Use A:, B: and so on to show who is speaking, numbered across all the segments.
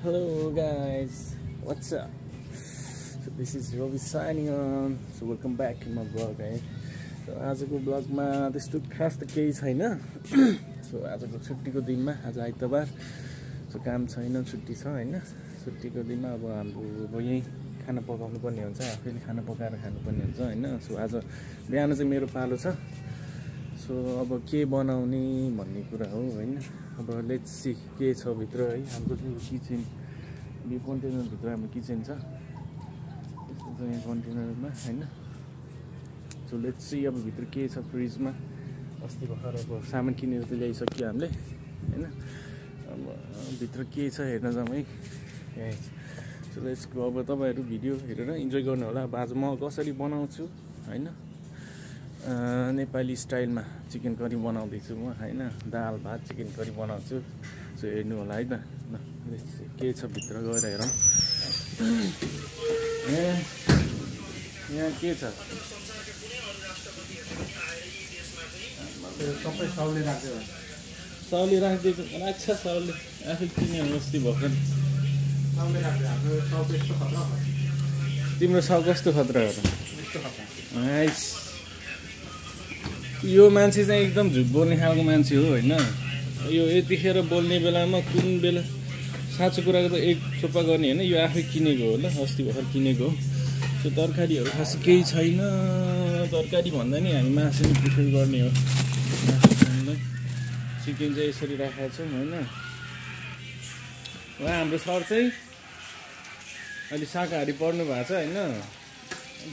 A: Hello guys, what's up? So this is Robbie signing on. So welcome back to my vlog है. So आजको ब्लगमा त्यस्तो खास त केही छैन. So आजको छुट्टीको दिनमा आज आइतबार. So काम छैन, छुट्टी छ हैन. छुट्टीको दिनमा अब हाम्रो यही खाना पकाउनु पर्ने हुन्छ, आफैले खाना पकाएर खानु पर्ने हुन्छ हैन. So आज बिहान चाहिँ मेरो पालो छ. So अब के बनाउने भन्ने कुरा हो हैन. अब लेट्स सी के छ भित्र है. हाम्रो चाहिँ किचन यो कन्टेनर भित्र हाम्रो किचन छ. यसको चाहिँ कन्टेनरमा हैन. सो लेट्स सी अब भित्र के छ फ्रिजमा. अस्ति भर्खर अब सामान किनेर त ल्याइसक्यो हामीले हैन. अब भित्र के छ हेर्न जाउँ है. So let's go. अब तपाईहरु भिडियो हेरेर इन्जोय गर्नु होला. अब आज म कसरी बनाउँछु हैन. नेपाली स्टाइलमा चिकन करी बनाउँदैछु म हैन. दाल भात चिकन करी बनाउँछु. सो हेर्नु होला है त. के छ भित्र गएर हेरौँ. यहाँ के छ
B: सबै साउले राख्यो.
A: साउले राखिदिएको राख्छ. साउले आफै किन्यो अस्ति भर्खर.
B: साउले राख्यो. हाम्रो साउ त्यस्तो खतरा हो.
A: तिम्रो साउ कस्तो खतरा हो र?
B: त्यस्तो खतरा.
A: नाइस. यो मान्छे चाहिँ एकदम झुट बोल्ने खालको मान्छे हो हैन. यो यतिखेर बोल्ने बेलामा कुन बेला साँचो कुराको त एक चोपा गर्ने हैन. यो आफै किनेको हो ल. अस्ति भर्खर किनेको हो. सो तरकारीहरू खास केही छैन. तरकारी भन्दा नि हामी मासु नै प्रिफर गर्ने हो. चिकन चाहिँ यसरी राखेको छौँ हैन. उहाँ हाम्रो सर चाहिँ अहिले शाकाहारी पर्नु भएको छ हैन.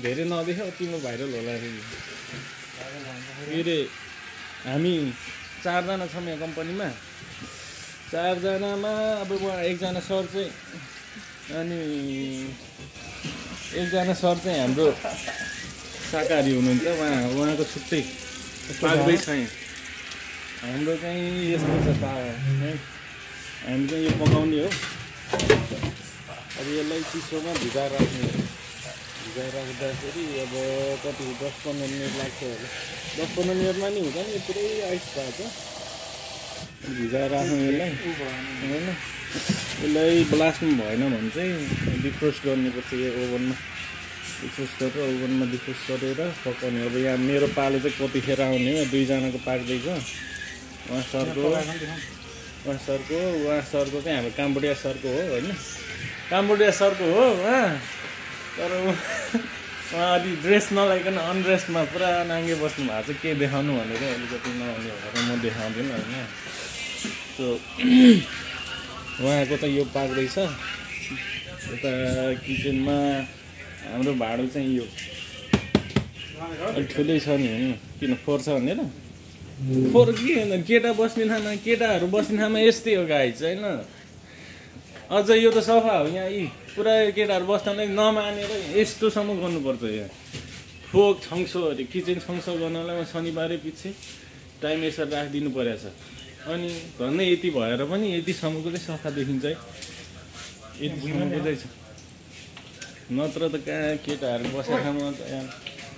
A: धेरै नदेख्यो तिम्रो भाइरल होला रे. के रे हामी 4 जना छौँ यहाँ कम्पनीमा. 4 जनामा अब उहाँ एकजना सर चाहिँ अनि एकजना सर चाहिँ हाम्रो शाकाहारी हुनुहुन्छ. उहाँको छुट्टै पाक्दै छ. हाम्रो चाहिँ यस्तो छ है. हामी चाहिँ यो पकाउने हो. अब यसलाई चिसोमा भिजाएर राख्ने. भिजाएर राख्दाखेरि अब कति 10-15 मिनट लाग्छ होला. 10-15 मिनटमा नि हुँदैन. यो पुरै आइस भएको छ. भिजाएर राख्नु यसलाई हैन. यसलाई ब्लास्टमा भएन भने चाहिँ डिफ्रोस्ट गर्नुपर्छ. यो ओभनमा डिफ्रोस्ट गरेर ओभनमा डिफ्रोस्ट गरेर पकाउने. अब यहाँ मेरो पालो चाहिँ कतिखेर आउने हो. 2 जनाको पाक्दैछ. उहाँ सरको चाहिँ हाम्रो काम्बोडिया सरको हो हैन. काम्बोडिया सरको हो उहाँ. तर उहाँ अलि ड्रेस नलाइकन अनड्रेसमा पुरा नाङ्गे बस्नु भएको छ. के देखाउनु भनेर अलिकति नआउने भएर म देखाउँदिनँ हैन. सो उहाँको चाहिँ यो पाक्दैछ. यता किचनमा हाम्रो भाँडो चाहिँ यो अलिक ठुलै छ नि हैन. किन फोहोर छ भनेर. फोहोर के होइन. केटा बस्ने ठाउँमा केटाहरू बस्ने ठाउँमा यस्तै हो गाइज हैन. अझ यो त सफा हो. यहाँ यी पुरा केटाहरू बस्नलाई नमानेर यस्तोसम्म गर्नुपर्छ. यहाँ फोक छङ्सो अरे किचन छङ्सो गर्नलाई शनिबारै पछि टाइम यसरी राखिदिनु परेछ. अनि झन्डै यति भएर पनि यतिसम्मको चाहिँ सफा देखिन्छ है. यतिसम्मको चाहिँ छ. नत्र त कहाँ केटाहरू बसेको ठाउँमा त यहाँ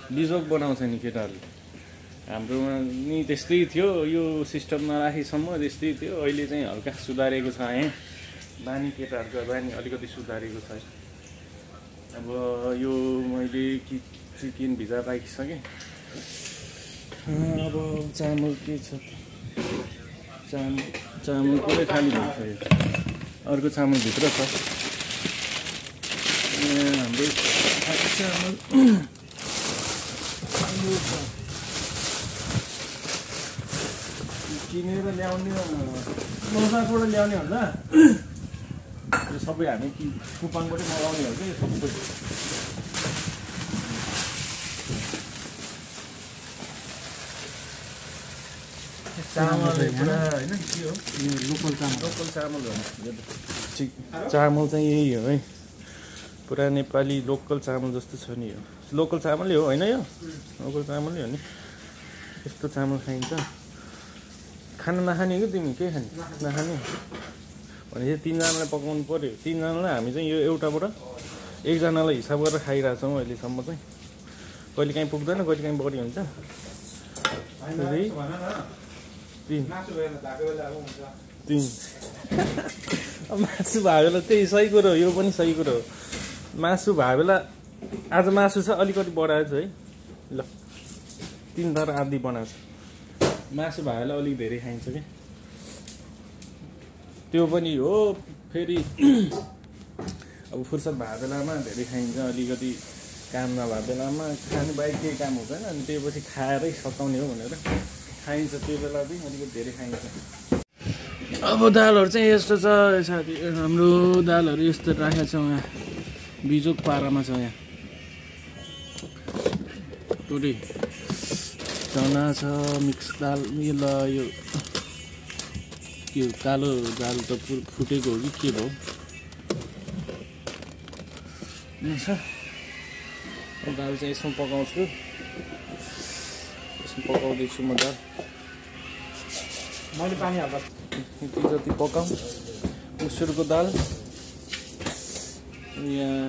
A: बिजोग बनाउँछ नि केटाहरूले. हाम्रोमा नि त्यस्तै थियो. यो सिस्टम नराखेसम्म त्यस्तै थियो. अहिले चाहिँ हल्का सुधारेको छ है. बानी केटाहरूको बानी अलिकति सुधारेको छ. अब यो मैले चिकन भिजाएर राखिसकेँ. अब चामल के छ. चामल पुरै खाली भइसक्यो. अर्को चामल भित्र छ. हाम्रो चामल किनेर ल्याउने बजारबाट ल्याउने भन्दा यो सबै हामी कुपनबाटै मगाउने हो कि सबै. चामल पुरा होइन. के हो यो लोकल चामल हो. चामल चाहिँ यही हो है. पुरा नेपाली लोकल चामल जस्तो छ नि. यो लोकल चामलै हो होइन. यो लोकल चामलै हो नि. यस्तो चामल खाइन्छ. खाना नखाने कि तिमी के खाने नखाने भनेपछि 3 जनालाई पकाउनु पर्यो. 3 जनालाई हामी चाहिँ यो एउटाबाट 1 जनालाई हिसाब गरेर खाइरहेको छौँ अहिलेसम्म चाहिँ. कहिले काहीँ पुग्दैन, कहिले काहीँ बढी हुन्छ. 3 मासु भयो बेला त्यही सही कुरो हो, यो पनि सही कुरो हो। मासु भयो बेला आज मासु छ अलिकति बढाएको छु है, ल 3 थर आधी बनाएको छु। मासु भयो बेला अलिक धेरै खाइन्छ कि त्यो पनि हो। फेरि अब फुर्सद भएको बेलामा धेरै खाइन्छ, अलिकति काम नभएको बेलामा खानु बाहेक केही काम हुँदैन, अनि त्यसपछि खाएरै सताउने हो भनेर खाइन्छ। त्यो बेला पनि अलिकति धेरै खाइन्छ। अब दालहरू चाहिँ यस्तो छ साथी, हाम्रो दालहरू यस्तो राखेको छ यहाँ, बिजोक पारामा छ यहाँ। पुरै चना छ, मिक्स दाल, यो के कालो दाल त फुटेको हो कि के भयो छ। दाल चाहिँ यसमा पकाउँछु, यसमा पकाउँदैछु म दाल।
B: मैले पानी हाल्दा
A: यति जति पकाउँ। मुसुरको दाल यहाँ,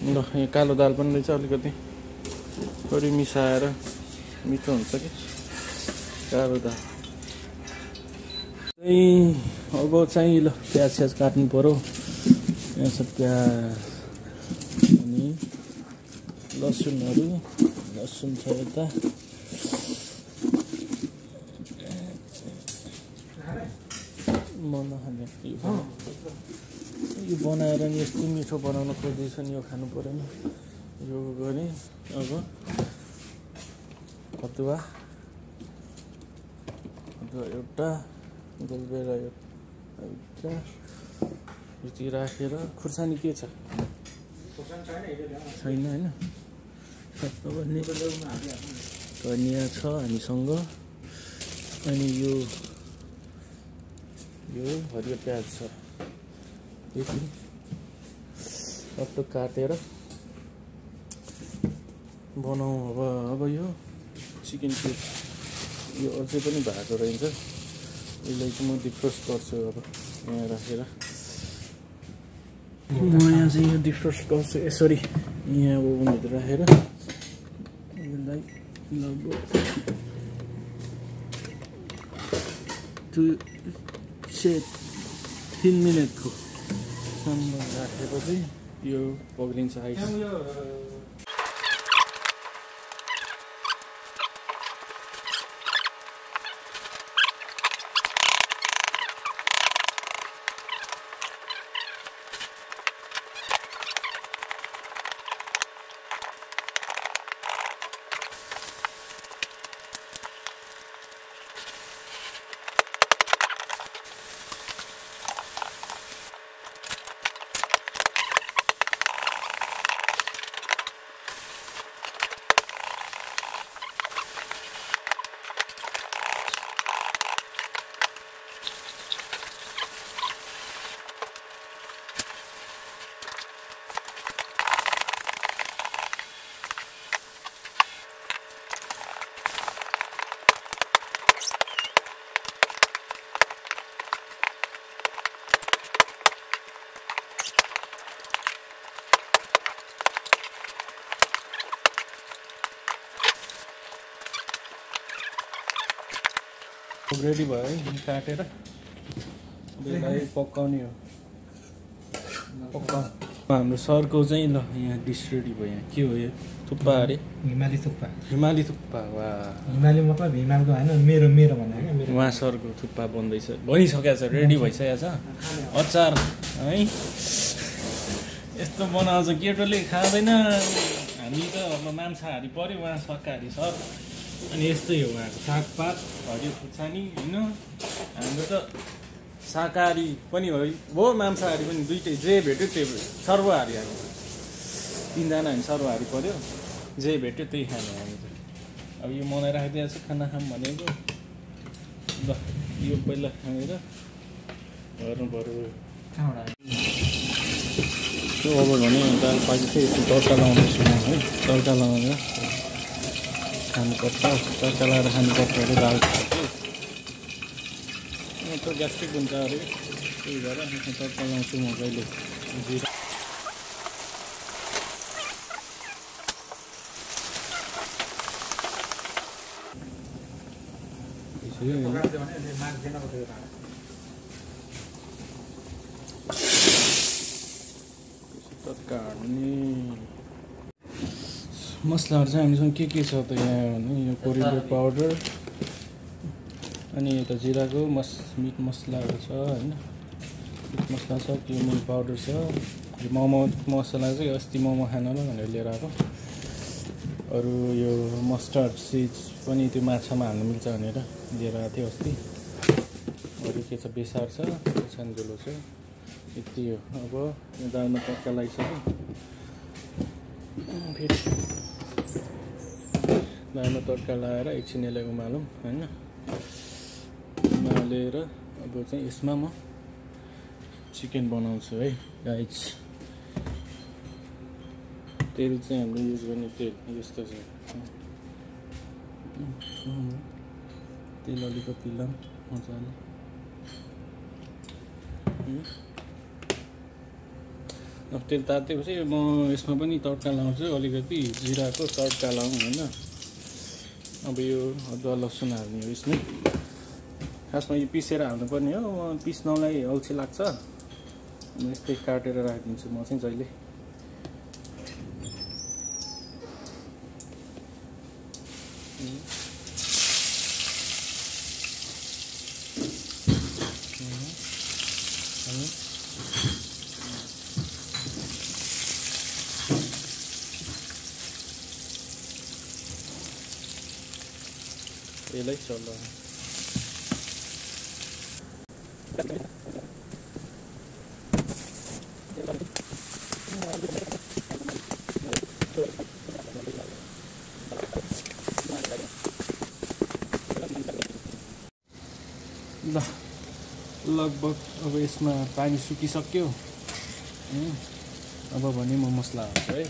A: ल यहाँ कालो दाल पनि रहेछ, अलिकति थोरै मिसाएर मिठो हुन्छ कि कालो दाल। अब चाहिँ ल प्याज स्याज काट्नु पर्यो। यहाँ छ प्याज अनि लसुनहरू, लसुन छ यता। म नखाने यो बनाएर नि यस्तो मिठो बनाउन खोज्दैछु नि, यो खानु परेन। यो गरेँ। अब अदुवा एउटा, गोलबेरा एउटा यति राखेर। खुर्सानी के छ छैन होइन, धनिया छ हामीसँग। अनि यो हरियो प्याज छ, यति सबै काटेर बनाऊ। अब यो चिकन क्युब यो अझै पनि भएको रहेछ, यसलाई चाहिँ म डिफ्रोस्ट गर्छु। अब यहाँ राखेर म यहाँ चाहिँ यो डिफ्रोस्ट गर्छु। यसरी यहाँ ओभनभित्र राखेर यसलाई लगभग 3 मिनटको सम्म राखेपछि यो पग्लिन्छ आइस। रेडी भयो है, काटेर यसलाई पकाउने हो। हाम्रो सरको चाहिँ ल यहाँ डिस रेडी भयो। यहाँ के हो यो? थुक्पा अरे,
B: हिमाली थुक्पा।
A: हिमाली थुक्पा। वा,
B: हिमाली मतलब हिमालको होइन, मेरो मेरो भने क्या।
A: उहाँ सरको थुक्पा बन्दैछ, बनिसकेको छ, रेडी भइसकेको छ। अचार है यस्तो बनाउँछ, केटोले खाँदैन। हामी त अब मांसाहारी पऱ्यो, उहाँ शाकाहारी सर। अनि यस्तै हो उहाँको सागपात, हरियो खुर्सानी होइन। हाम्रो त शाकाहारी पनि हो मांसाहारी पनि, दुइटै। जे भेट्यो त्यही सर्वहारी। हामी 3 जना हामी सर्वहारी पऱ्यो, जे भेट्यो त्यही खाने हामी त। अब यो मलाई राखिदिएको छ, खाना खाऊँ भनेको। ल यो पहिला खानेर गर्नु पऱ्यो। त्यो अब भने दाल पाकेपछि यसो तड्का लगाउँदैछु म है। तड्का लगाएर खानुपर्छ, तड्का लगाएर खानुपर्छ अरे दाल। त ग्यास्ट्रिक हुन्छ अरे, त्यही भएर तड्का लगाउँछु म कहिले। जिरा तड्का हाल्ने मसलाहरू चाहिँ हामीसँग के छ त यहाँ भने यो कोरिएन्डर पाउडर अनि यता जिराको मिट मसलाहरू छ हैन मिट मसला छ क्युमिन पाउडर छ मोमो मसला चाहिँ अस्ति मोमो खानलाई भनेर लिएर आएको अरू यो मस्टर्ड सिज पनि त्यो माछामा हाल्नु मिल्छ भनेर लिएर आएको थियो अस्ति अरू के छ बेसार छ सानजुलो छ यति हो अब यो दालमा तड्का लगाइसक्यो फेरि दालमा तड्का लगाएर एकछिन यसलाई उमालौँ हैन उमालेर अब चाहिँ यसमा म चिकन बनाउँछु है गाइज तेल चाहिँ हामीले युज गर्ने तेल यस्तो छ तेल अलिकति लाम मजाले अब तेल तातेपछि म यसमा पनि तड्का लाउँछु अलिकति जिराको तड्का लाउँ हैन अब यो अदुवा लसुन हाल्ने हो यसमै खासमा यो पिसेर हाल्नुपर्ने हो पिस्नलाई अल्छी लाग्छ यस्तै काटेर राखिदिन्छु म चाहिँ जहिले यसलाई चल्ला ल लगभग अब यसमा पानी सुकिसक्यो अब भने म मसला हाल्छु है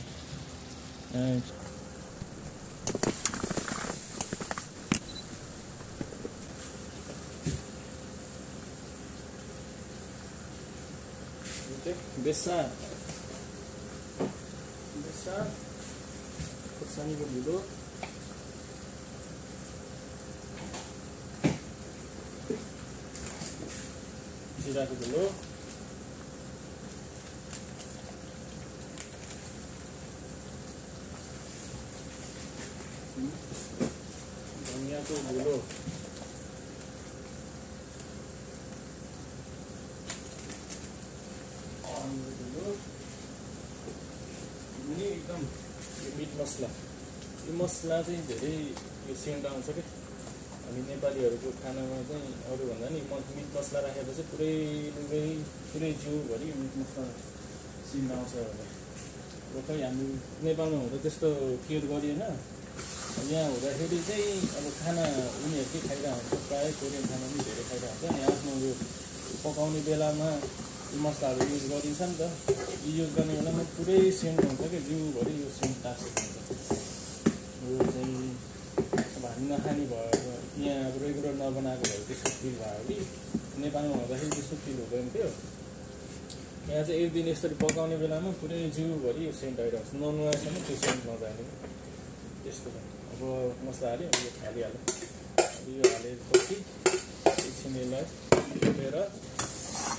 A: बेसार खुर्सानीको धुलो जिराको धुलो धनियाको धुलो एकदम यो मिट मसला यो मसला चाहिँ धेरै यो सेन्ट आउँछ क्या हामी नेपालीहरूको खानामा चाहिँ अरूभन्दा नि मिट मसला राखेपछि पुरै जिउभरि मिट मसला सेन्ट आउँछ भने खै हामी नेपालमा हुँदा त्यस्तो केयर गरिएन यहाँ हुँदाखेरि चाहिँ अब खाना उनीहरूकै खाइरहेको हुन्छ प्रायः कोरियन खाना पनि धेरै खाइरहेको हुन्छ अनि आफ्नो यो पकाउने बेलामा मसलाहरू युज गरिन्छ नि त युज गर्ने बेलामा पुरै सेन्ट हुन्छ क्या जिउभरि यो सेन्ट टासेको हुन्छ यो चाहिँ अब हामी नखाने भयो यहाँ अब रेगुलर नबनाएको भएर त्यस्तो फिल भयो कि नेपालमा हुँदाखेरि त्यस्तो फिल हुँदैन थियो यहाँ चाहिँ एक दिन यसरी पकाउने बेलामा पुरै जिउभरि यो सेन्ट आइरहेको छ ननुहाएसम्म त्यो सेन्ट नजाने त्यस्तो छ अब मसला हाल्यो यो हालिहाल्यो यो हालेपछि एकछिन यसलाई फुटेर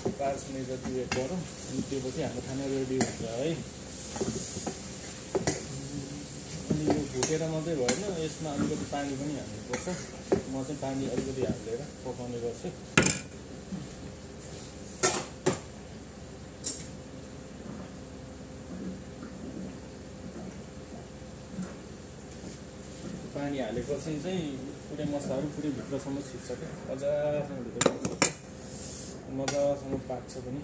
A: 5 मिनट जति वेट गरौँ अनि त्यसपछि हाम्रो खाना रेडी हुन्छ है अनि यो भुटेर मात्रै भएन यसमा अलिकति पानी पनि हाल्नुपर्छ म चाहिँ पानी अलिकति हालेर पकाउने गर्छु पानी हालेपछि चाहिँ पुरै मसलाहरू पुरै भित्रसम्म छिर्छ क्या मजासँग भित्र मजासँग पाक्छ पनि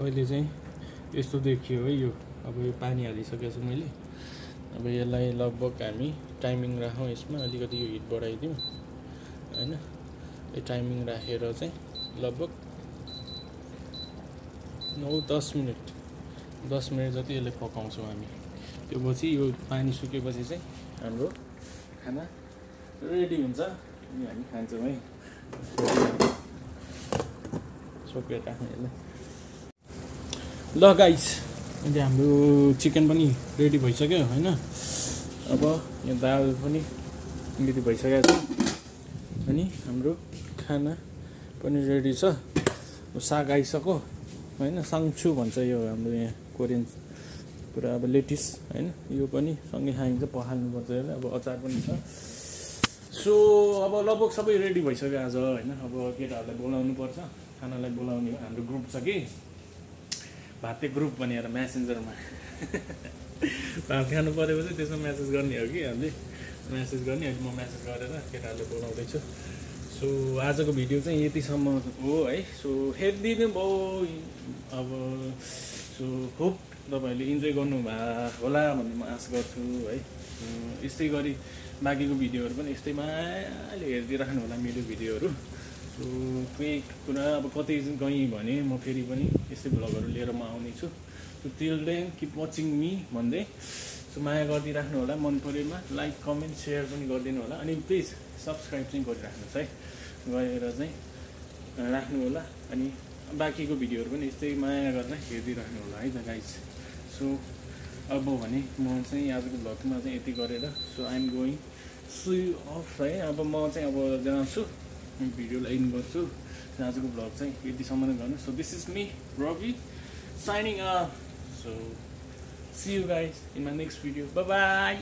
A: अहिले चाहिँ यस्तो देखियो है यो अब यो पानी हालिसकेको छु मैले अब यसलाई लगभग हामी टाइमिङ राखौँ यसमा अलिकति यो हिट बढाइदिउँ हैन यो टाइमिङ राखेर चाहिँ लगभग 9-10 मिनट जति यसलाई पकाउँछौँ हामी त्यो पछि यो पानी सुकेपछि चाहिँ हाम्रो खाना रेडी हुन्छ अनि हामी खान्छौँ है छोपेर राख्ने यसलाई ल गाइस अहिले हाम्रो चिकन पनि रेडी भइसक्यो हैन अब यहाँ दाल पनि रेडी भइसकेको छ अनि हाम्रो खाना पनि रेडी छ। साग आइसक्यो होइन, साङछु भन्छ यो हाम्रो यहाँ कोरियन पुरा अब लेटिस होइन, यो पनि सँगै खाइन्छ, पखाल्नुपर्छ यसलाई। अब अचार पनि छ। सो अब लगभग सबै रेडी भइसक्यो आज होइन। अब केटाहरूलाई बोलाउनु पर्छ, खानालाई बोलाउने हाम्रो ग्रुप छ कि भाते ग्रुप भनेर म्यासेन्जरमा भात खानु परेपछि त्यसमा म्यासेज गर्ने हो कि हामीले, म्यासेज गर्ने। अहिले म म्यासेज गरेर केटाहरूले बोलाउँदैछु। सो आजको भिडियो चाहिँ यतिसम्म हो है। सो हेरिदिनु भयो अब। सो होप तपाईँहरूले इन्जोय गर्नुभएको होला भन्ने म आशा गर्छु है। यस्तै गरी बाँकीको भिडियोहरू पनि यस्तै मायाले हेरिदिइराख्नु होला मेरो भिडियोहरू। सो केही कुरा अब कतै गएँ भने म फेरि पनि यस्तै भ्लगहरू लिएर म आउनेछु। So till then keep watching me भन्दै सो माया गरिदिइराख्नु होला। मन परेमा लाइक कमेन्ट सेयर पनि गरिदिनु होला। अनि प्लिज सब्सक्राइब चाहिँ गरिराख्नुहोस् है, गरेर चाहिँ राख्नु होला। अनि बाँकीको भिडियोहरू पनि यस्तै माया गरेर हेरिदिइराख्नु होला है त गाइज। सो अब भने म चाहिँ आजको भ्लगमा चाहिँ यति गरेर सो आइएम गोइङ सु अफ है। अब म चाहिँ अब जान्छु, भिडियोलाई एन्ड गर्छु। आजको भ्लग चाहिँ यतिसम्म नै गर्नु। So this is me Ravi signing off. So see you guys in my next video. Bye bye.